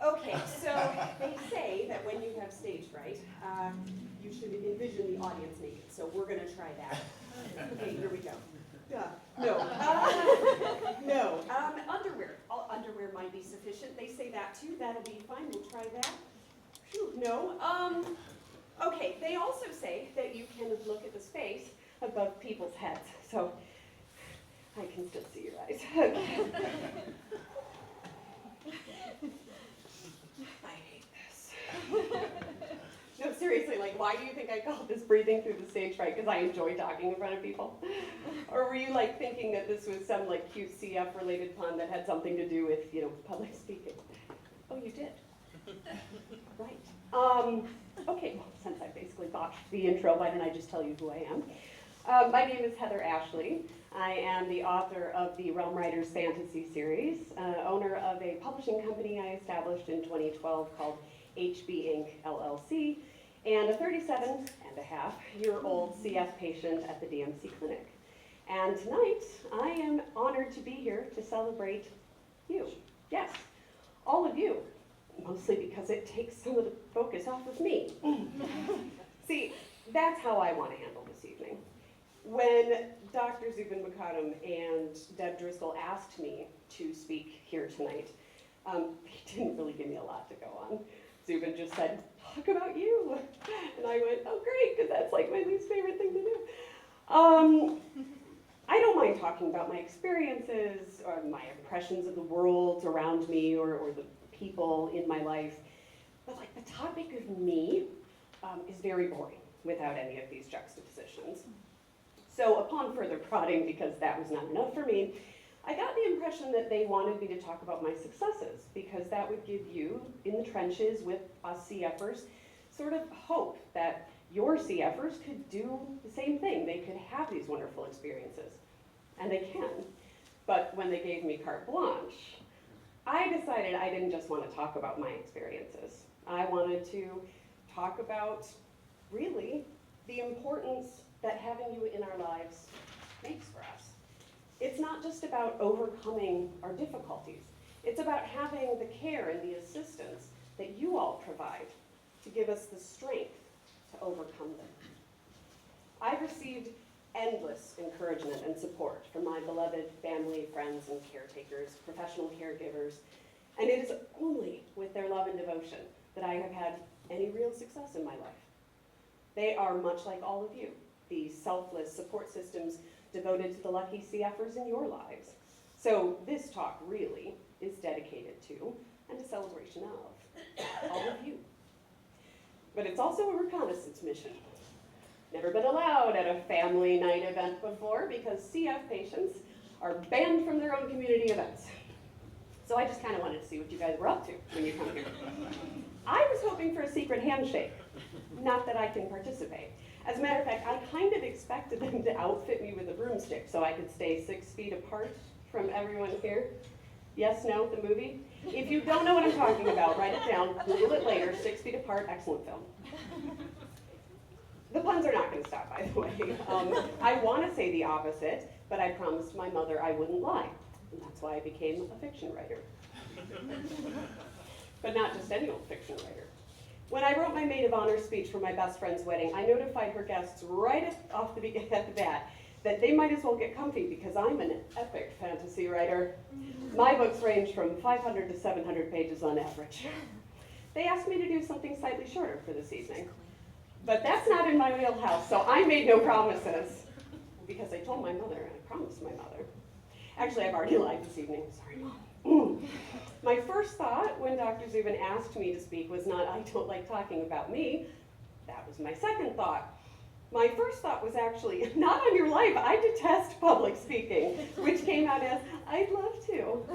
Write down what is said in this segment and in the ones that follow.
Okay, so they say that when you have stage fright, you should envision the audience naked. So we're going to try that. Okay, here we go. No. No. Underwear. Underwear might be sufficient. They say that too. That'll be fine. We'll try that. Whew, no. Okay, they also say that you can look at the space above people's heads. So I can still see your eyes. Okay. I hate this. No, seriously, like, why do you think I called this breathing through the stage fright? Because I enjoy talking in front of people? Or were you, like, thinking that this was some, like, cute CF-related pun that had something to do with, public speaking? Oh, you did? Right. Okay, well, since I basically botched the intro, why don't I just tell you who I am? My name is Heather Ashley. I am the author of the Realm Riders Fantasy series, owner of a publishing company I established in 2012 called HB Inc. LLC, and a 37-and-a-half-year-old CF patient at the DMC clinic. And tonight, I am honored to be here to celebrate you. Yes, all of you. Mostly because it takes some of the focus off of me. See, that's how I want to handle this evening. When Dr. Zubin Makadam and Deb Driscoll asked me to speak here tonight, they didn't really give me a lot to go on. Zubin just said, talk about you. And I went, oh great, because that's like my least favorite thing to do. I don't mind talking about my experiences or my impressions of the world around me or the people in my life, but like the topic of me is very boring without any of these juxtapositions. So upon further prodding, because that was not enough for me, I got the impression that they wanted me to talk about my successes, because that would give you, in the trenches with us CFers, sort of hope that your CFers could do the same thing. They could have these wonderful experiences, and they can. But when they gave me carte blanche, I decided I didn't just want to talk about my experiences. I wanted to talk about, really, the importance that having you in our lives makes for us. It's not just about overcoming our difficulties. It's about having the care and the assistance that you all provide to give us the strength to overcome them. I've received endless encouragement and support from my beloved family, friends, and caretakers, professional caregivers, and it is only with their love and devotion that I have had any real success in my life. They are much like all of you, the selfless support systems devoted to the lucky CFers in your lives. So this talk really is dedicated to and a celebration of all of you. But it's also a reconnaissance mission. Never been allowed at a family night event before because CF patients are banned from their own community events. So I just kind of wanted to see what you guys were up to when you come here. I was hoping for a secret handshake. Not that I can participate. As a matter of fact, I kind of expected them to outfit me with a broomstick so I could stay 6 feet apart from everyone here. Yes, no, the movie? If you don't know what I'm talking about, write it down, Google it later, 6 feet apart, excellent film. The puns are not going to stop, by the way. I want to say the opposite, but I promised my mother I wouldn't lie. And that's why I became a fiction writer. But not just any old fiction writer. When I wrote my maid of honor speech for my best friend's wedding, I notified her guests right at the bat that they might as well get comfy because I'm an epic fantasy writer. My books range from 500 to 700 pages on average. They asked me to do something slightly shorter for this evening. But that's not in my wheelhouse, so I made no promises. Because I told my mother, and I promised my mother. Actually, I've already lied this evening. Sorry, Mom. My first thought when Dr. Zubin asked me to speak was not, I don't like talking about me. That was my second thought. My first thought was actually, not on your life, I detest public speaking, which came out as, I'd love to.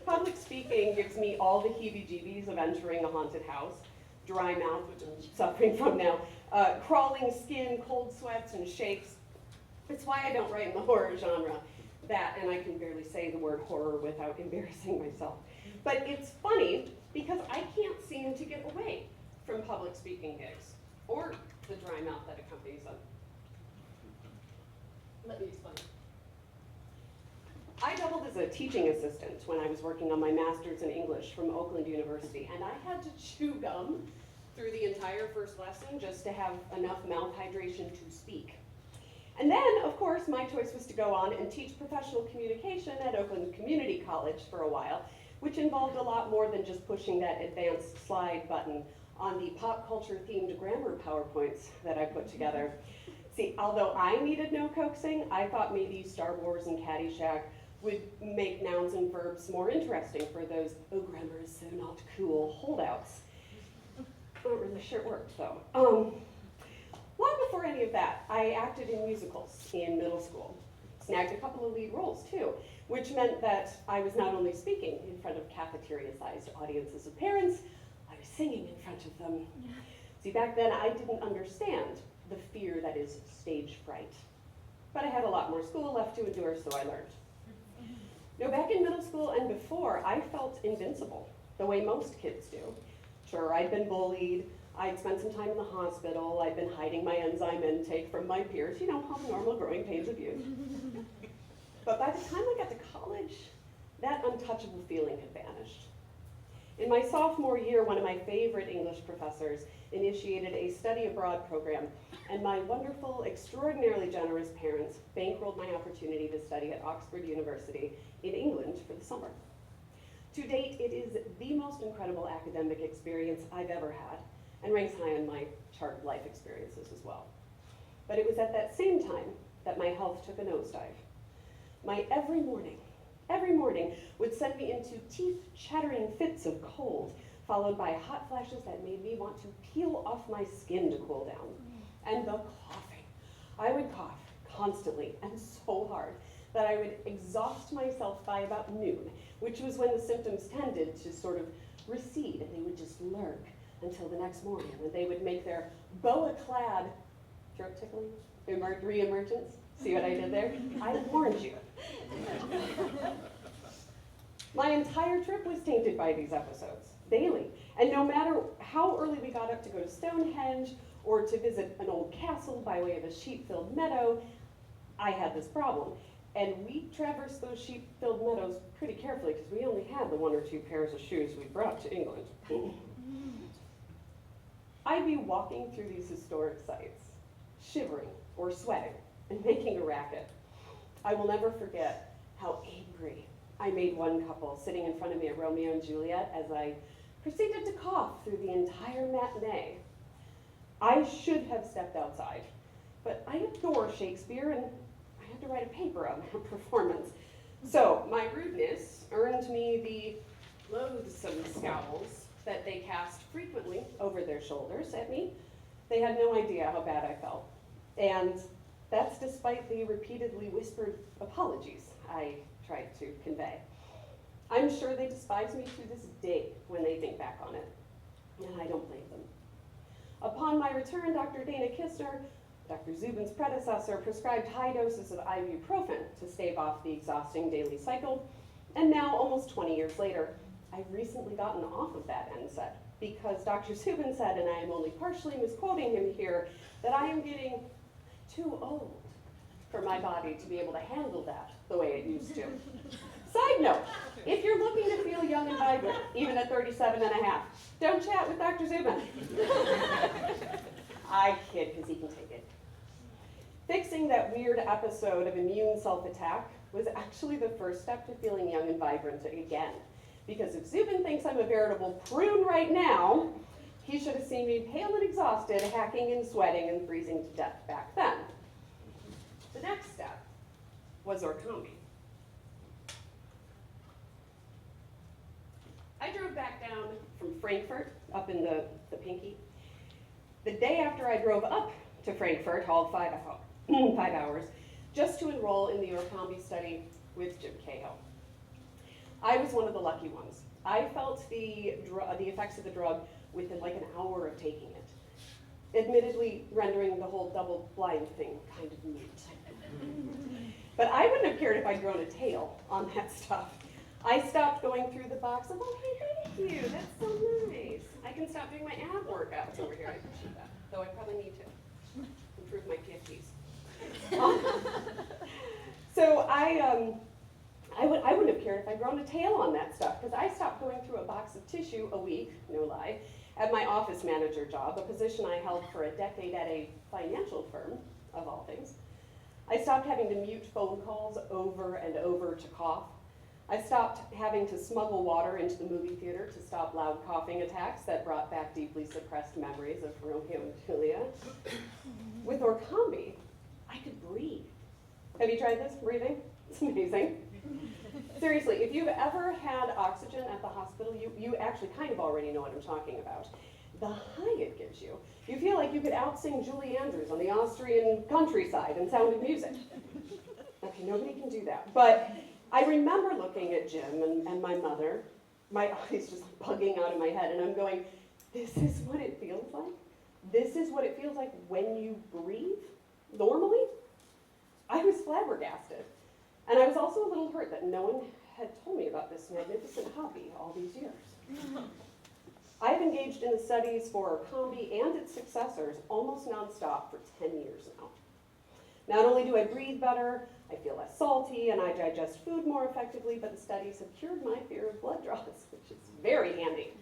Public speaking gives me all the heebie-jeebies of entering a haunted house, dry mouth, which I'm suffering from now, crawling skin, cold sweats, and shakes. It's why I don't write in the horror genre. That, and I can barely say the word horror without embarrassing myself. But it's funny because I can't seem to get away from public speaking gigs or the dry mouth that accompanies them. Let me explain. I doubled as a teaching assistant when I was working on my master's in English from Oakland University, and I had to chew gum through the entire first lesson just to have enough mouth hydration to speak. And then, of course, my choice was to go on and teach professional communication at Oakland Community College for a while, which involved a lot more than just pushing that advanced slide button on the pop culture themed grammar PowerPoints that I put together. See, although I needed no coaxing, I thought maybe Star Wars and Caddyshack would make nouns and verbs more interesting for those, oh, grammar is so not cool holdouts. I'm not really sure it worked, though. Long before any of that, I acted in musicals in middle school. Snagged a couple of lead roles, too, which meant that I was not only speaking in front of cafeteria-sized audiences of parents, I was singing in front of them. See, back then, I didn't understand the fear that is stage fright. But I had a lot more school left to endure, so I learned. Now, back in middle school and before, I felt invincible, the way most kids do. Sure, I'd been bullied, I'd spent some time in the hospital, I'd been hiding my enzyme intake from my peers, you know, all the normal growing pains of youth. But by the time I got to college, that untouchable feeling had vanished. In my sophomore year, one of my favorite English professors initiated a study abroad program, and my wonderful, extraordinarily generous parents bankrolled my opportunity to study at Oxford University in England for the summer. To date, it is the most incredible academic experience I've ever had, and ranks high on my chart of life experiences as well. But it was at that same time that my health took a nosedive. My every morning would send me into teeth-chattering fits of cold, followed by hot flashes that made me want to peel off my skin to cool down. And the coughing. I would cough constantly and so hard that I would exhaust myself by about noon, which was when the symptoms tended to sort of recede, and they would just lurk until the next morning when they would make their boa-clad throat tickling re-emergence. See what I did there? I warned you. My entire trip was tainted by these episodes, daily. And no matter how early we got up to go to Stonehenge or to visit an old castle by way of a sheep-filled meadow, I had this problem. And we traversed those sheep-filled meadows pretty carefully because we only had the 1 or 2 pairs of shoes we brought to England. I'd be walking through these historic sites, shivering or sweating and making a racket. I will never forget how angry I made one couple sitting in front of me at Romeo and Juliet as I proceeded to cough through the entire matinee. I should have stepped outside, but I adore Shakespeare and I had to write a paper on that performance. So my rudeness earned me the loathsome scowls that they cast frequently over their shoulders at me. They had no idea how bad I felt. And that's despite the repeatedly whispered apologies I tried to convey. I'm sure they despise me to this day when they think back on it, and I don't blame them. Upon my return, Dr. Dana Kistner, Dr. Zubin's predecessor, prescribed high doses of ibuprofen to stave off the exhausting daily cycle, and now, almost 20 years later, I've recently gotten off of that NSAID because Dr. Zubin said, and I am only partially misquoting him here, that I am getting too old for my body to be able to handle that the way it used to. Side note, if you're looking to feel young and vibrant, even at 37 and a half, don't chat with Dr. Zubin. I kid, because he can take it. Fixing that weird episode of immune self-attack was actually the first step to feeling young and vibrant again. Because if Zubin thinks I'm a veritable prune right now, he should have seen me pale and exhausted, hacking and sweating and freezing to death back then. The next step was Orkambi. I drove back down from Frankfurt, up in the Pinky. The day after I drove up to Frankfurt, hauled 5 hours, just to enroll in the Orkambi study with Jim Cahill. I was one of the lucky ones. I felt the effects of the drug within like an hour of taking it, admittedly rendering the whole double-blind thing kind of moot. But I wouldn't have cared if I'd grown a tail on that stuff. I stopped going through the box of, oh, hey, thank you, that's so nice. I can stop doing my ab workouts over here. I appreciate that, though I probably need to improve my PFTs. So I I wouldn't have cared if I'd grown a tail on that stuff, because I stopped going through a box of tissue a week, no lie, at my office manager job, a position I held for a decade at a financial firm, of all things. I stopped having to mute phone calls over and over to cough. I stopped having to smuggle water into the movie theater to stop loud coughing attacks that brought back deeply suppressed memories of Romeo and Juliet. With Orkambi, I could breathe. Have you tried this, breathing? It's amazing. Seriously, if you've ever had oxygen at the hospital, you actually kind of already know what I'm talking about. The high it gives you. You feel like you could out-sing Julie Andrews on the Austrian countryside in Sound of Music. Okay, nobody can do that. But I remember looking at Jim and my mother, my eyes just bugging out of my head, and I'm going, this is what it feels like? This is what it feels like when you breathe normally? I was flabbergasted. And I was also a little hurt that no one had told me about this magnificent hobby all these years. I've engaged in the studies for Orkambi and its successors almost nonstop for 10 years now. Not only do I breathe better, I feel less salty, and I digest food more effectively, but the studies have cured my fear of blood draws, which is very handy.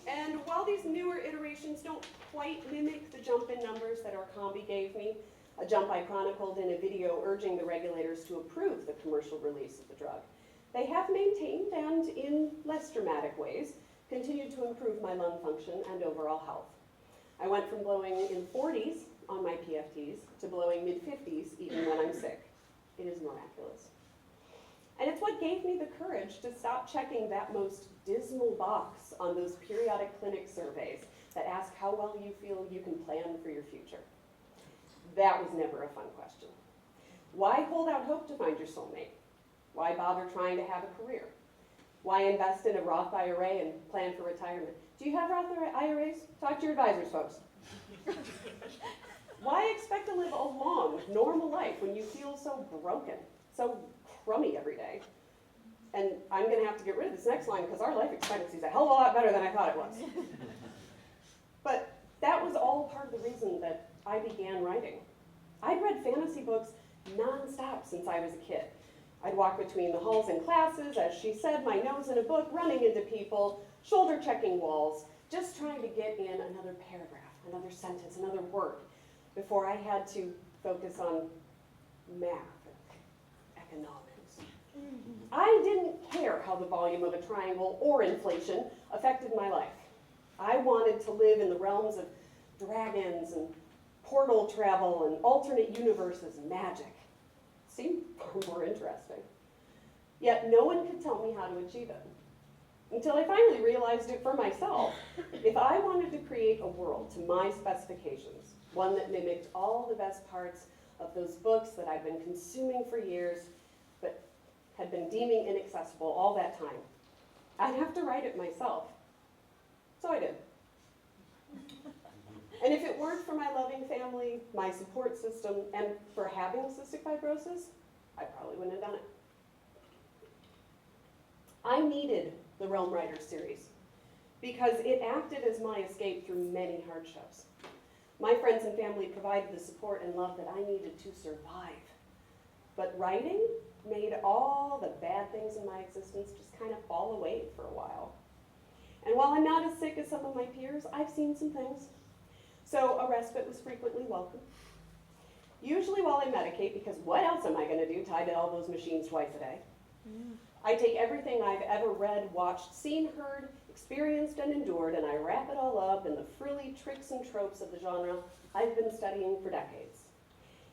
And while these newer iterations don't quite mimic the jump in numbers that Orkambi gave me, a jump I chronicled in a video urging the regulators to approve the commercial release of the drug, they have maintained and, in less dramatic ways, continued to improve my lung function and overall health. I went from blowing in 40s on my PFTs to blowing mid-50s even when I'm sick. It is miraculous. And it's what gave me the courage to stop checking that most dismal box on those periodic clinic surveys that ask how well you feel you can plan for your future. That was never a fun question. Why hold out hope to find your soulmate? Why bother trying to have a career? Why invest in a Roth IRA and plan for retirement? Do you have Roth IRAs? Talk to your advisors, folks. Why expect to live a long, normal life when you feel so broken, so crummy every day? And I'm going to have to get rid of this next line because our life expectancy is a hell of a lot better than I thought it was. But that was all part of the reason that I began writing. I'd read fantasy books nonstop since I was a kid. I'd walk between the halls and classes, as she said, my nose in a book, running into people, shoulder checking walls, just trying to get in another paragraph, another sentence, another word, before I had to focus on math and economics. I didn't care how the volume of a triangle or inflation affected my life. I wanted to live in the realms of dragons and portal travel and alternate universes and magic. Seemed far more interesting. Yet no one could tell me how to achieve it. Until I finally realized it for myself. If I wanted to create a world to my specifications, one that mimicked all the best parts of those books that I've been consuming for years, but had been deeming inaccessible all that time, I'd have to write it myself. So I did. And if it weren't for my loving family, my support system, and for having cystic fibrosis, I probably wouldn't have done it. I needed the Realm Writers series because it acted as my escape through many hardships. My friends and family provided the support and love that I needed to survive. But writing made all the bad things in my existence just kind of fall away for a while. And while I'm not as sick as some of my peers, I've seen some things. So a respite was frequently welcome. Usually while I medicate, because what else am I going to do tied to all those machines twice a day? I take everything I've ever read, watched, seen, heard, experienced, and endured, and I wrap it all up in the frilly tricks and tropes of the genre I've been studying for decades.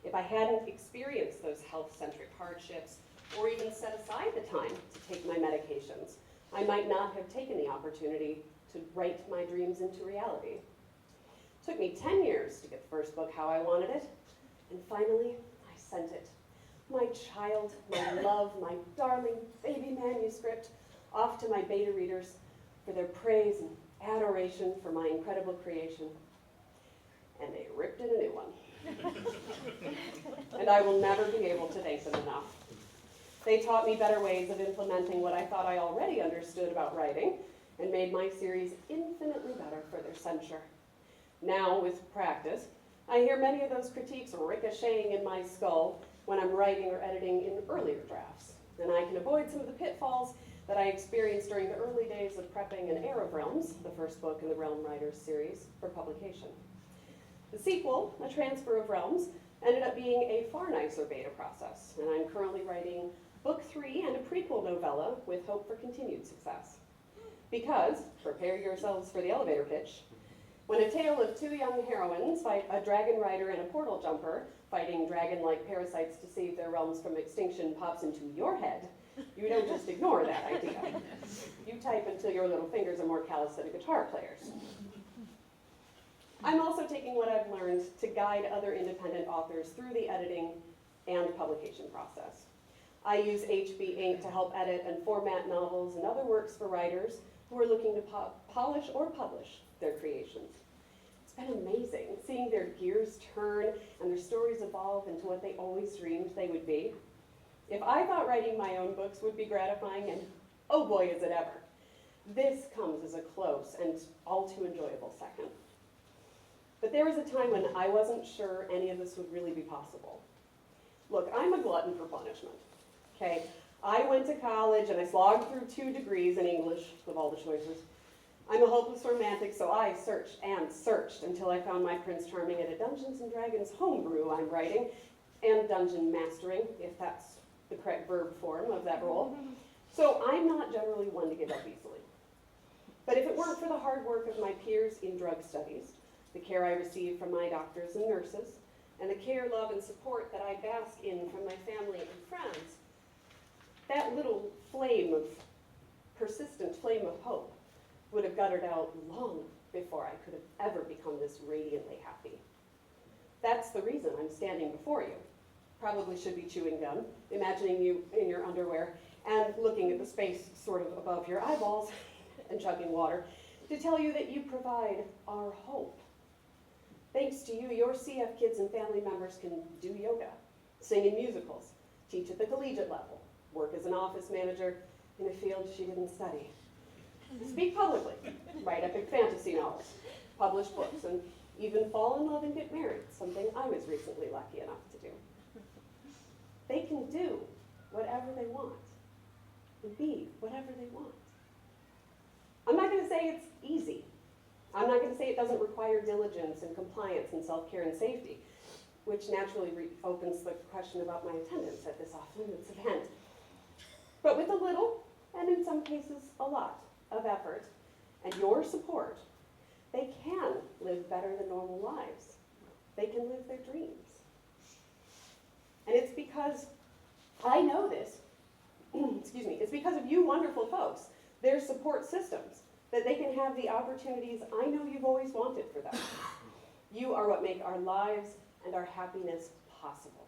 If I hadn't experienced those health-centric hardships, or even set aside the time to take my medications, I might not have taken the opportunity to write my dreams into reality. It took me 10 years to get the first book how I wanted it, and finally, I sent it. My child, my love, my darling baby manuscript, off to my beta readers for their praise and adoration for my incredible creation. And they ripped in a new one. And I will never be able to thank them enough. They taught me better ways of implementing what I thought I already understood about writing, and made my series infinitely better for their censure. Now, with practice, I hear many of those critiques ricocheting in my skull, when I'm writing or editing in earlier drafts. And I can avoid some of the pitfalls that I experienced during the early days of prepping An Heir of Realms, the first book in the Realm Writers series, for publication. The sequel, A Transfer of Realms, ended up being a far nicer beta process, and I'm currently writing book 3 and a prequel novella with hope for continued success. Because, prepare yourselves for the elevator pitch, when a tale of 2 young heroines fight a dragon rider and a portal jumper, fighting dragon-like parasites to save their realms from extinction pops into your head, you don't just ignore that idea. You type until your little fingers are more callous than a guitar player's. I'm also taking what I've learned to guide other independent authors through the editing and publication process. I use HB Ink to help edit and format novels and other works for writers who are looking to polish or publish their creations. It's been amazing seeing their gears turn and their stories evolve into what they always dreamed they would be. If I thought writing my own books would be gratifying, and oh boy is it ever, this comes as a close and all too enjoyable second. But there was a time when I wasn't sure any of this would really be possible. Look, I'm a glutton for punishment, okay? I went to college and I slogged through 2 degrees in English of all the choices. I'm a hopeless romantic, so I searched and searched until I found my Prince Charming at a Dungeons & Dragons homebrew I'm writing, and dungeon mastering, if that's the correct verb form of that role. So I'm not generally one to give up easily. But if it weren't for the hard work of my peers in drug studies, the care I received from my doctors and nurses, and the care, love, and support that I bask in from my family and friends, that little flame of, persistent flame of hope would have guttered out long before I could have ever become this radiantly happy. That's the reason I'm standing before you. Probably should be chewing gum, imagining you in your underwear, and looking at the space sort of above your eyeballs and chugging water to tell you that you provide our hope. Thanks to you, your CF kids and family members can do yoga, sing in musicals, teach at the collegiate level, work as an office manager in a field she didn't study, speak publicly, write epic fantasy novels, publish books, and even fall in love and get married, something I was recently lucky enough to do. They can do whatever they want and be whatever they want. I'm not going to say it's easy. I'm not going to say it doesn't require diligence and compliance and self-care and safety, which naturally opens the question about my attendance at this off-limits event. But with a little, and in some cases a lot, of effort and your support, they can live better than normal lives. They can live their dreams. And it's because I know this, excuse me, it's because of you wonderful folks, their support systems, that they can have the opportunities I know you've always wanted for them. You are what make our lives and our happiness possible.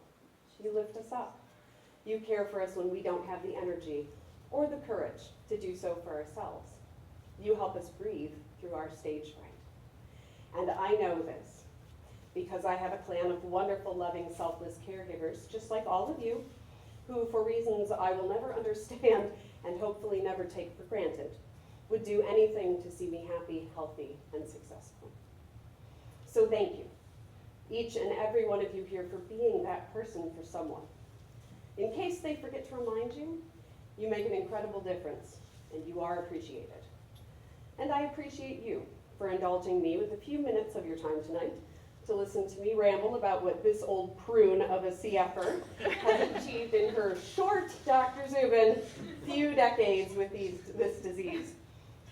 You lift us up. You care for us when we don't have the energy or the courage to do so for ourselves. You help us breathe through our stage fright. And I know this because I have a clan of wonderful, loving, selfless caregivers, just like all of you, who, for reasons I will never understand and hopefully never take for granted, would do anything to see me happy, healthy, and successful. So thank you, each and every one of you here, for being that person for someone. In case they forget to remind you, you make an incredible difference, and you are appreciated. And I appreciate you for indulging me with a few minutes of your time tonight to listen to me ramble about what this old prune of a CFer has achieved in her short, Dr. Zubin, few decades with this disease.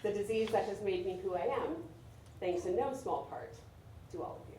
The disease that has made me who I am, thanks in no small part to all of you.